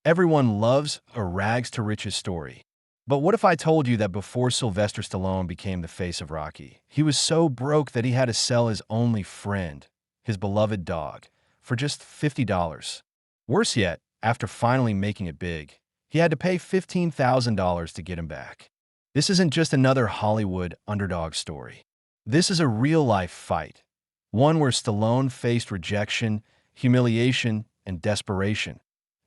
Everyone loves a rags to riches story. But what if I told you that before Sylvester Stallone became the face of Rocky, he was so broke that he had to sell his only friend, his beloved dog, for just $50? Worse yet, after finally making it big, he had to pay $15,000 to get him back. This isn't just another Hollywood underdog story. This is a real-life fight, one where Stallone faced rejection, humiliation, and desperation,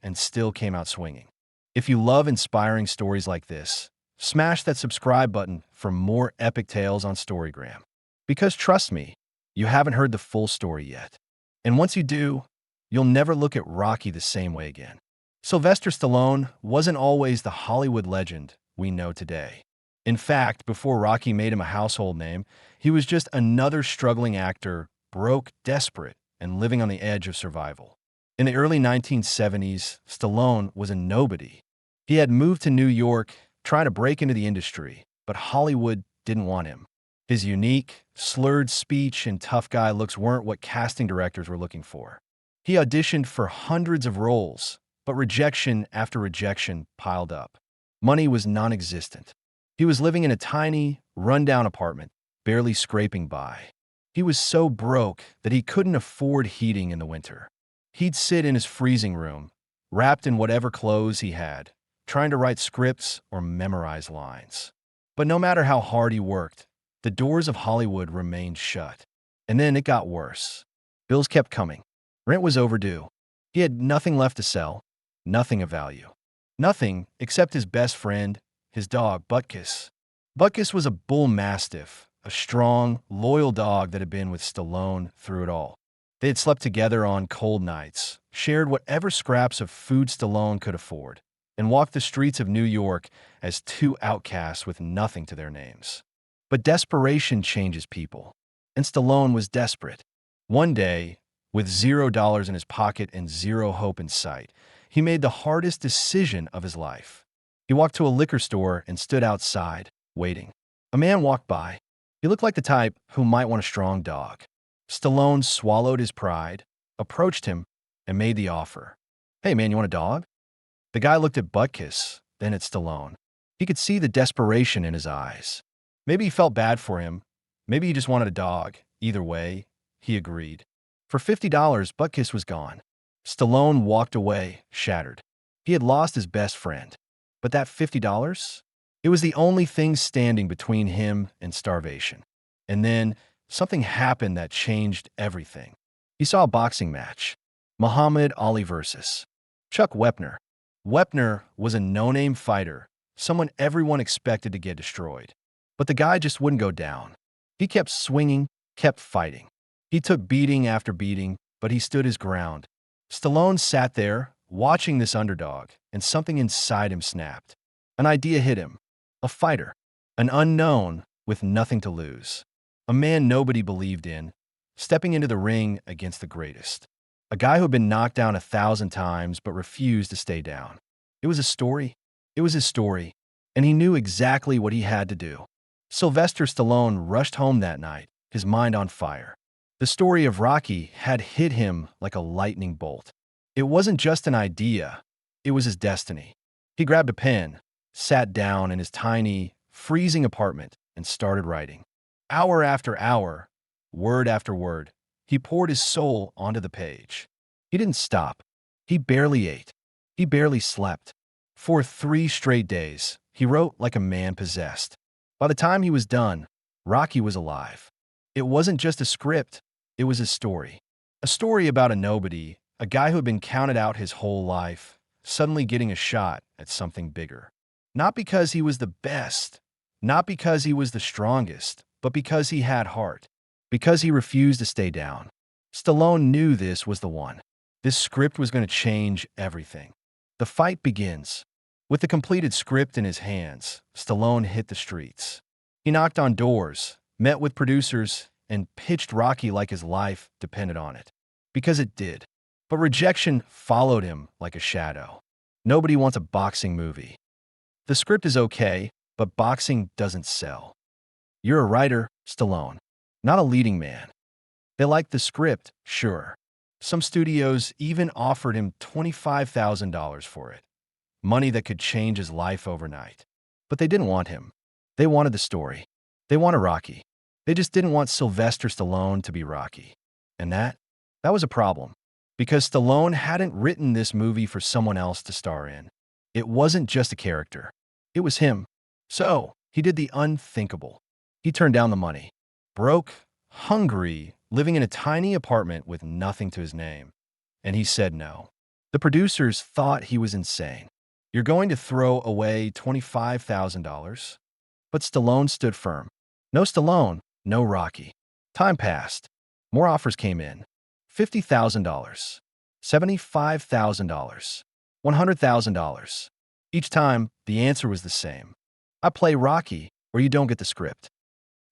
and still came out swinging. If you love inspiring stories like this, smash that subscribe button for more epic tales on Storygram. Because trust me, you haven't heard the full story yet. And once you do, you'll never look at Rocky the same way again. Sylvester Stallone wasn't always the Hollywood legend we know today. In fact, before Rocky made him a household name, he was just another struggling actor, broke, desperate, and living on the edge of survival. In the early 1970s, Stallone was a nobody. He had moved to New York, trying to break into the industry, but Hollywood didn't want him. His unique, slurred speech and tough guy looks weren't what casting directors were looking for. He auditioned for hundreds of roles, but rejection after rejection piled up. Money was non-existent. He was living in a tiny, rundown apartment, barely scraping by. He was so broke that he couldn't afford heating in the winter. He'd sit in his freezing room, wrapped in whatever clothes he had, trying to write scripts or memorize lines. But no matter how hard he worked, the doors of Hollywood remained shut. And then it got worse. Bills kept coming. Rent was overdue. He had nothing left to sell, nothing of value. Nothing except his best friend, his dog, Butkus. Butkus was a bull mastiff, a strong, loyal dog that had been with Stallone through it all. They had slept together on cold nights, shared whatever scraps of food Stallone could afford, and walked the streets of New York as two outcasts with nothing to their names. But desperation changes people, and Stallone was desperate. One day, with $0 in his pocket and zero hope in sight, he made the hardest decision of his life. He walked to a liquor store and stood outside, waiting. A man walked by. He looked like the type who might want a strong dog. Stallone swallowed his pride, approached him, and made the offer. "Hey man, you want a dog?" The guy looked at Butkus, then at Stallone. He could see the desperation in his eyes. Maybe he felt bad for him. Maybe he just wanted a dog. Either way, he agreed. For $50, Butkus was gone. Stallone walked away, shattered. He had lost his best friend. But that $50? It was the only thing standing between him and starvation. And then something happened that changed everything. He saw a boxing match. Muhammad Ali versus Chuck Wepner. Wepner was a no-name fighter, someone everyone expected to get destroyed. But the guy just wouldn't go down. He kept swinging, kept fighting. He took beating after beating, but he stood his ground. Stallone sat there, watching this underdog, and something inside him snapped. An idea hit him. A fighter. An unknown with nothing to lose. A man nobody believed in, stepping into the ring against the greatest. A guy who had been knocked down 1,000 times but refused to stay down. It was a story. It was his story, and he knew exactly what he had to do. Sylvester Stallone rushed home that night, his mind on fire. The story of Rocky had hit him like a lightning bolt. It wasn't just an idea, it was his destiny. He grabbed a pen, sat down in his tiny, freezing apartment, and started writing. Hour after hour, word after word, he poured his soul onto the page. He didn't stop. He barely ate. He barely slept. For 3 straight days, he wrote like a man possessed. By the time he was done, Rocky was alive. It wasn't just a script, it was a story. A story about a nobody, a guy who had been counted out his whole life, suddenly getting a shot at something bigger. Not because he was the best, not because he was the strongest, but because he had heart. Because he refused to stay down. Stallone knew this was the one. This script was going to change everything. The fight begins. With the completed script in his hands, Stallone hit the streets. He knocked on doors, met with producers, and pitched Rocky like his life depended on it. Because it did. But rejection followed him like a shadow. Nobody wants a boxing movie. The script is okay, but boxing doesn't sell. You're a writer, Stallone, not a leading man. They liked the script, sure. Some studios even offered him $25,000 for it, money that could change his life overnight. But they didn't want him. They wanted the story. They wanted Rocky. They just didn't want Sylvester Stallone to be Rocky. And that was a problem. Because Stallone hadn't written this movie for someone else to star in. It wasn't just a character. It was him. So, he did the unthinkable. He turned down the money. Broke, hungry, living in a tiny apartment with nothing to his name. And he said no. The producers thought he was insane. You're going to throw away $25,000? But Stallone stood firm. No Stallone, no Rocky. Time passed. More offers came in. $50,000, $75,000, $100,000. Each time, the answer was the same. I play Rocky, or you don't get the script.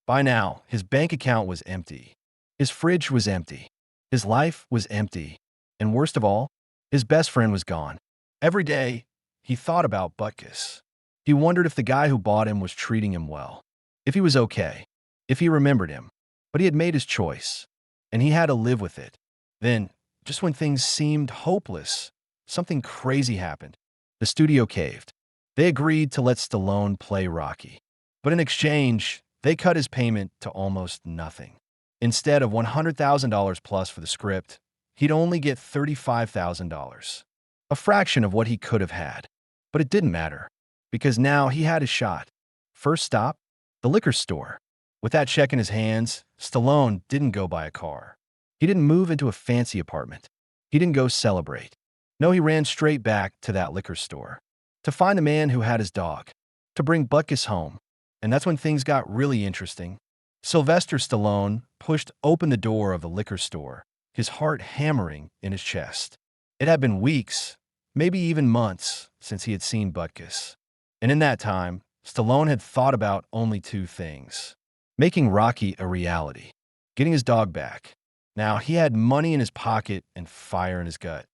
By now, his bank account was empty. His fridge was empty. His life was empty. And worst of all, his best friend was gone. Every day, he thought about Butkus. He wondered if the guy who bought him was treating him well, if he was okay, if he remembered him. But he had made his choice, and he had to live with it. Then, just when things seemed hopeless, something crazy happened. The studio caved. They agreed to let Stallone play Rocky. But in exchange, they cut his payment to almost nothing. Instead of $100,000 plus for the script, he'd only get $35,000. A fraction of what he could have had. But it didn't matter, because now he had his shot. First stop, the liquor store. With that check in his hands, Stallone didn't go buy a car. He didn't move into a fancy apartment. He didn't go celebrate. No, he ran straight back to that liquor store. To find the man who had his dog. To bring Butkus home. And that's when things got really interesting. Sylvester Stallone pushed open the door of the liquor store, his heart hammering in his chest. It had been weeks, maybe even months, since he had seen Butkus. And in that time, Stallone had thought about only two things. Making Rocky a reality. Getting his dog back. Now, he had money in his pocket and fire in his gut.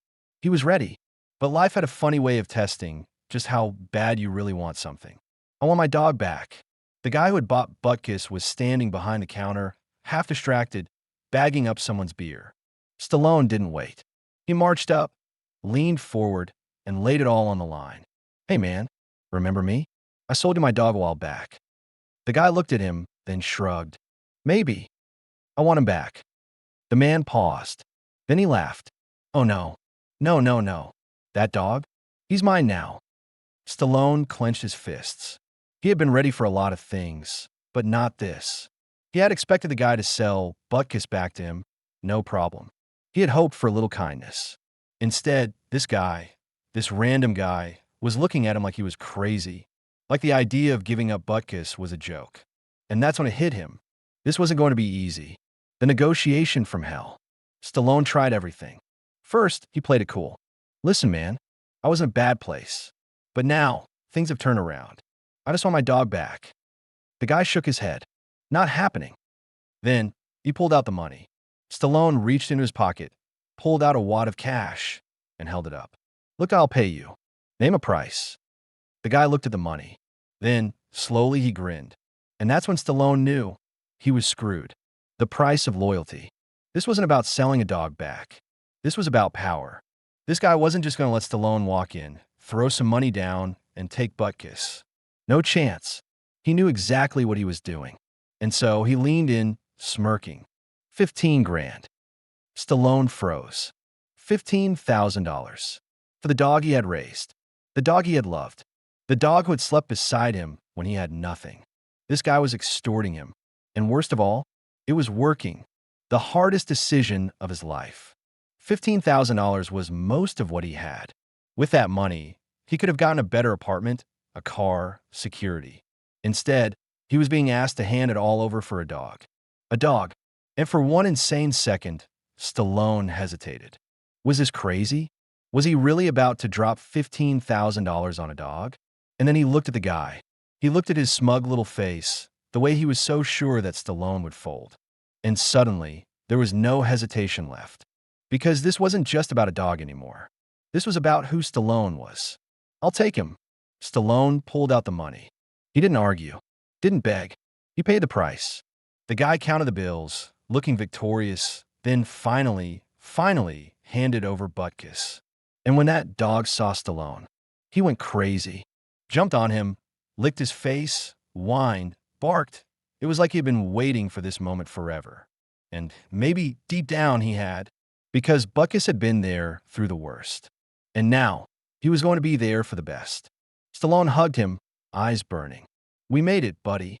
He was ready. But life had a funny way of testing just how bad you really want something. I want my dog back. The guy who had bought Butkus was standing behind the counter, half distracted, bagging up someone's beer. Stallone didn't wait. He marched up, leaned forward, and laid it all on the line. Hey man, remember me? I sold you my dog a while back. The guy looked at him, then shrugged. Maybe. I want him back. The man paused. Then he laughed. Oh no. No, no, no. That dog? He's mine now. Stallone clenched his fists. He had been ready for a lot of things, but not this. He had expected the guy to sell Butkus back to him, no problem. He had hoped for a little kindness. Instead, this random guy, was looking at him like he was crazy, like the idea of giving up Butkus was a joke. And that's when it hit him. This wasn't going to be easy. The negotiation from hell. Stallone tried everything. First, he played it cool. Listen, man, I was in a bad place. But now, things have turned around. I just want my dog back. The guy shook his head. Not happening. Then, he pulled out the money. Stallone reached into his pocket, pulled out a wad of cash, and held it up. Look, I'll pay you. Name a price. The guy looked at the money. Then, slowly he grinned. And that's when Stallone knew he was screwed. The price of loyalty. This wasn't about selling a dog back. This was about power. This guy wasn't just going to let Stallone walk in, throw some money down, and take Butkus. No chance. He knew exactly what he was doing. And so he leaned in, smirking. 15 grand. Stallone froze. $15,000. For the dog he had raised. The dog he had loved. The dog who had slept beside him when he had nothing. This guy was extorting him. And worst of all, it was working. The hardest decision of his life. $15,000 was most of what he had. With that money, he could have gotten a better apartment, a car, security. Instead, he was being asked to hand it all over for a dog. A dog. And for one insane second, Stallone hesitated. Was this crazy? Was he really about to drop $15,000 on a dog? And then he looked at the guy. He looked at his smug little face, the way he was so sure that Stallone would fold. And suddenly, there was no hesitation left. Because this wasn't just about a dog anymore. This was about who Stallone was. I'll take him. Stallone pulled out the money. He didn't argue. Didn't beg. He paid the price. The guy counted the bills, looking victorious, then finally handed over Butkus. And when that dog saw Stallone, He went crazy, jumped on him, licked his face, whined, barked. It was like he had been waiting for this moment forever. And maybe deep down he had, because Butkus had been there through the worst. And now, he was going to be there for the best. Stallone hugged him, eyes burning. "We made it, buddy."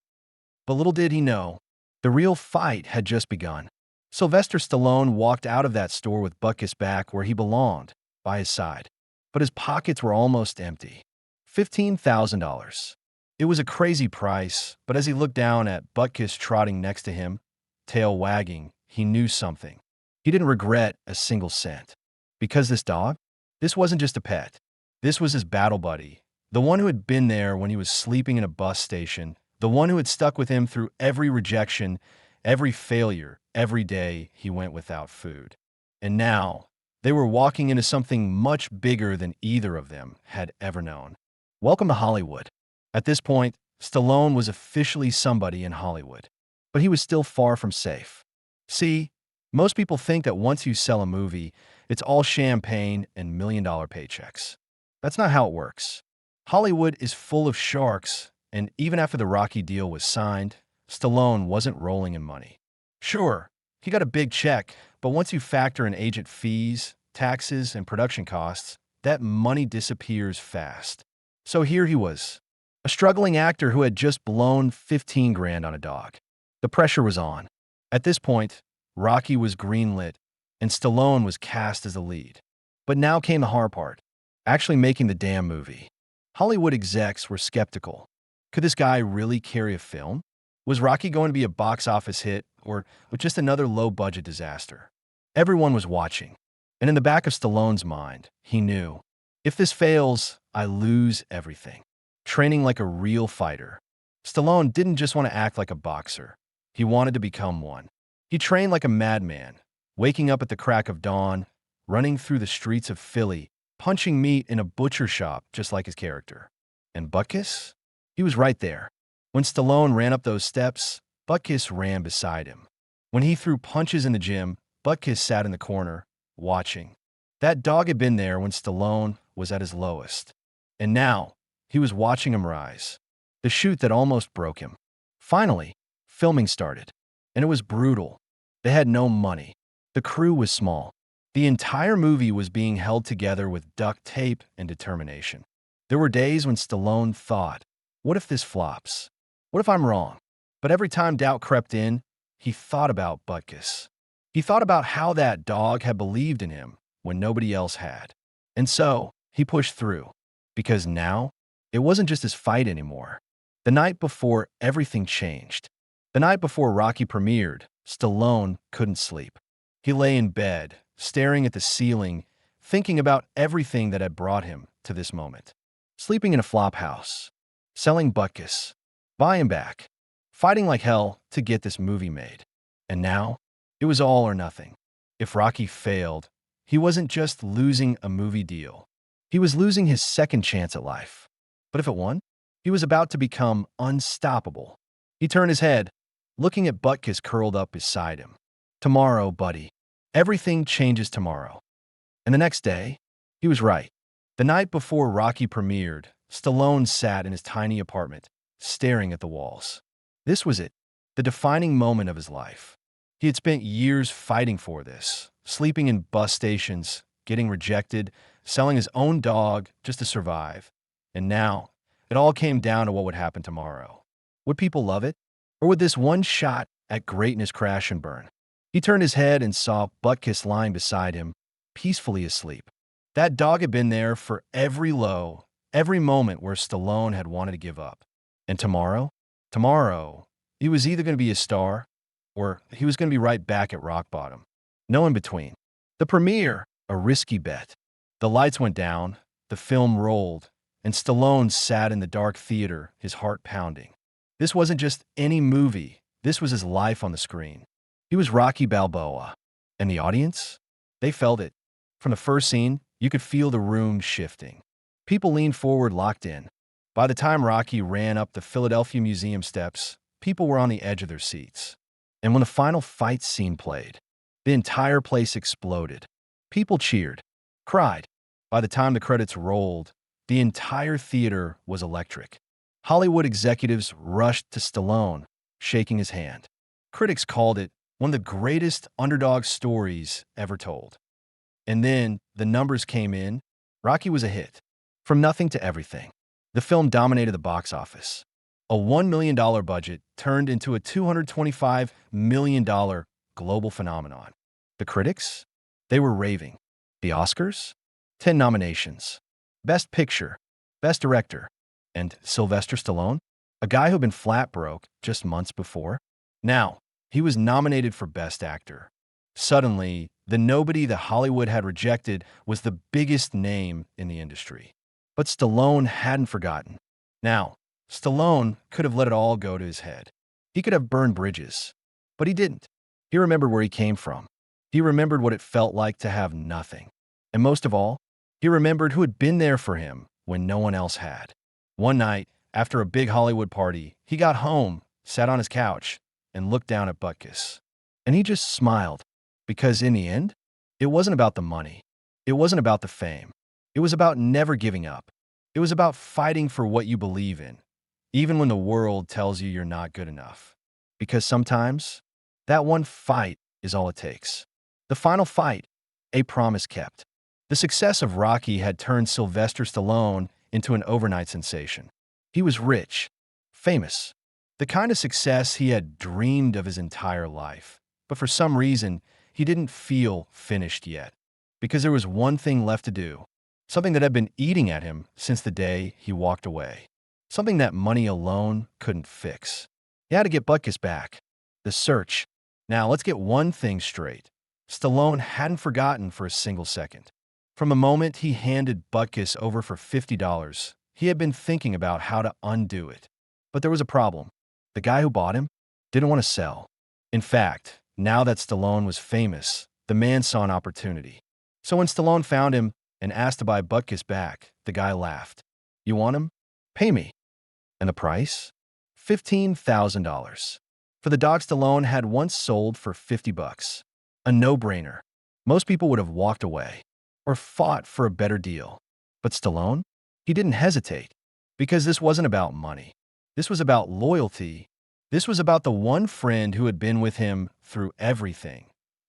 But little did he know, the real fight had just begun. Sylvester Stallone walked out of that store with Butkus back where he belonged, by his side. But his pockets were almost empty. $15,000. It was a crazy price, but as he looked down at Butkus trotting next to him, tail wagging, he knew something. He didn't regret a single cent. Because this wasn't just a pet. This was his battle buddy, the one who had been there when he was sleeping in a bus station, the one who had stuck with him through every rejection, every failure, every day he went without food. And now, they were walking into something much bigger than either of them had ever known. Welcome to Hollywood. At this point, Stallone was officially somebody in Hollywood. But he was still far from safe. See, most people think that once you sell a movie, it's all champagne and million-dollar paychecks. That's not how it works. Hollywood is full of sharks, and even after the Rocky deal was signed, Stallone wasn't rolling in money. Sure, he got a big check, but once you factor in agent fees, taxes, and production costs, that money disappears fast. So here he was, a struggling actor who had just blown 15 grand on a dog. The pressure was on. At this point, Rocky was greenlit, and Stallone was cast as the lead. But now came the hard part, actually making the damn movie. Hollywood execs were skeptical. Could this guy really carry a film? Was Rocky going to be a box office hit, or just another low-budget disaster? Everyone was watching, and in the back of Stallone's mind, he knew, if this fails, I lose everything. Training like a real fighter. Stallone didn't just want to act like a boxer. He wanted to become one. He trained like a madman, waking up at the crack of dawn, running through the streets of Philly, punching meat in a butcher shop just like his character. And Butkus? He was right there. When Stallone ran up those steps, Butkus ran beside him. When he threw punches in the gym, Butkus sat in the corner, watching. That dog had been there when Stallone was at his lowest. And now, he was watching him rise. The shoot that almost broke him. Finally, filming started. And it was brutal. They had no money. The crew was small. The entire movie was being held together with duct tape and determination. There were days when Stallone thought, what if this flops? What if I'm wrong? But every time doubt crept in, he thought about Butkus. He thought about how that dog had believed in him when nobody else had. And so, he pushed through. Because now, it wasn't just his fight anymore. The night before, everything changed. The night before Rocky premiered, Stallone couldn't sleep. He lay in bed, staring at the ceiling, thinking about everything that had brought him to this moment. Sleeping in a flop house, selling Butkus, buying back, fighting like hell to get this movie made. And now, it was all or nothing. If Rocky failed, he wasn't just losing a movie deal. He was losing his second chance at life. But if it won, he was about to become unstoppable. He turned his head, looking at Butkus curled up beside him. Tomorrow, buddy. Everything changes tomorrow. And the next day, he was right. The night before Rocky premiered, Stallone sat in his tiny apartment, staring at the walls. This was it, the defining moment of his life. He had spent years fighting for this, sleeping in bus stations, getting rejected, selling his own dog just to survive. And now, it all came down to what would happen tomorrow. Would people love it? Or would this one shot at greatness crash and burn? He turned his head and saw Butkus lying beside him, peacefully asleep. That dog had been there for every low, every moment where Stallone had wanted to give up. And tomorrow, he was either going to be a star, or he was going to be right back at rock bottom. No in between. The premiere, a risky bet. The lights went down, the film rolled, and Stallone sat in the dark theater, his heart pounding. This wasn't just any movie. This was his life on the screen. He was Rocky Balboa. And the audience? They felt it. From the first scene, you could feel the room shifting. People leaned forward, locked in. By the time Rocky ran up the Philadelphia Museum steps, people were on the edge of their seats. And when the final fight scene played, the entire place exploded. People cheered, cried. By the time the credits rolled, The entire theater was electric. Hollywood executives rushed to Stallone, shaking his hand. Critics called it one of the greatest underdog stories ever told. And then the numbers came in. Rocky was a hit. From nothing to everything. The film dominated the box office. A $1 million budget turned into a $225 million global phenomenon. The critics? They were raving. The Oscars? 10 nominations. Best Picture, Best Director, and Sylvester Stallone, a guy who'd been flat broke just months before. Now, he was nominated for Best Actor. Suddenly, the nobody that Hollywood had rejected was the biggest name in the industry. But Stallone hadn't forgotten. Now, Stallone could have let it all go to his head. He could have burned bridges. But he didn't. He remembered where he came from. He remembered what it felt like to have nothing. And most of all, he remembered who had been there for him when no one else had. One night, after a big Hollywood party, he got home, sat on his couch, and looked down at Butkus. And he just smiled, because in the end, it wasn't about the money. It wasn't about the fame. It was about never giving up. It was about fighting for what you believe in, even when the world tells you you're not good enough. Because sometimes, that one fight is all it takes. The final fight, a promise kept. The success of Rocky had turned Sylvester Stallone into an overnight sensation. He was rich, famous, the kind of success he had dreamed of his entire life. But for some reason, he didn't feel finished yet, because there was one thing left to do, something that had been eating at him since the day he walked away, something that money alone couldn't fix. He had to get Butkus back. The search. Now, let's get one thing straight. Stallone hadn't forgotten for a single second. From the moment he handed Butkus over for $50, he had been thinking about how to undo it. But there was a problem. The guy who bought him didn't want to sell. In fact, now that Stallone was famous, the man saw an opportunity. So when Stallone found him and asked to buy Butkus back, the guy laughed. "You want him? Pay me." And the price? $15,000. For the dog Stallone had once sold for $50. A no-brainer. Most people would have walked away or fought for a better deal. But Stallone? He didn't hesitate, because this wasn't about money. This was about loyalty. This was about the one friend who had been with him through everything.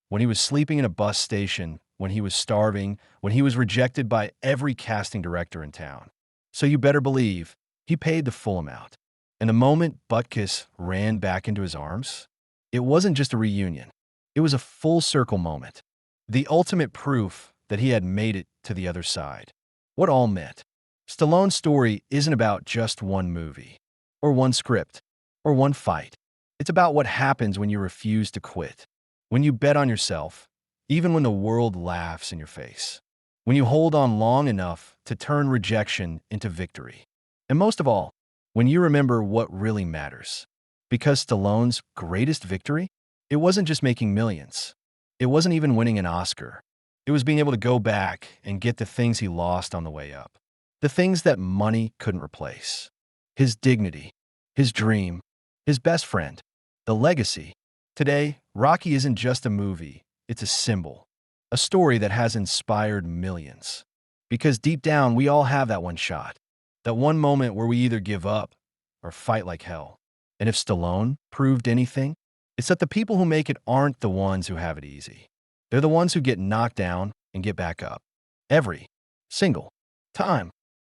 When he was sleeping in a bus station, when he was starving, when he was rejected by every casting director in town. So you better believe he paid the full amount. And the moment Butkus ran back into his arms, it wasn't just a reunion. It was a full circle moment. The ultimate proof that he had made it to the other side. What all meant. Stallone's story isn't about just one movie, or one script, or one fight. It's about what happens when you refuse to quit, when you bet on yourself, even when the world laughs in your face, when you hold on long enough to turn rejection into victory. And most of all, when you remember what really matters. Because Stallone's greatest victory, it wasn't just making millions. It wasn't even winning an Oscar. It was being able to go back and get the things he lost on the way up. The things that money couldn't replace. His dignity, his dream, his best friend, the legacy. Today, Rocky isn't just a movie, it's a symbol. A story that has inspired millions. Because deep down, we all have that one shot. That one moment where we either give up or fight like hell. And if Stallone proved anything, it's that the people who make it aren't the ones who have it easy. They're the ones who get knocked down and get back up. Every single time.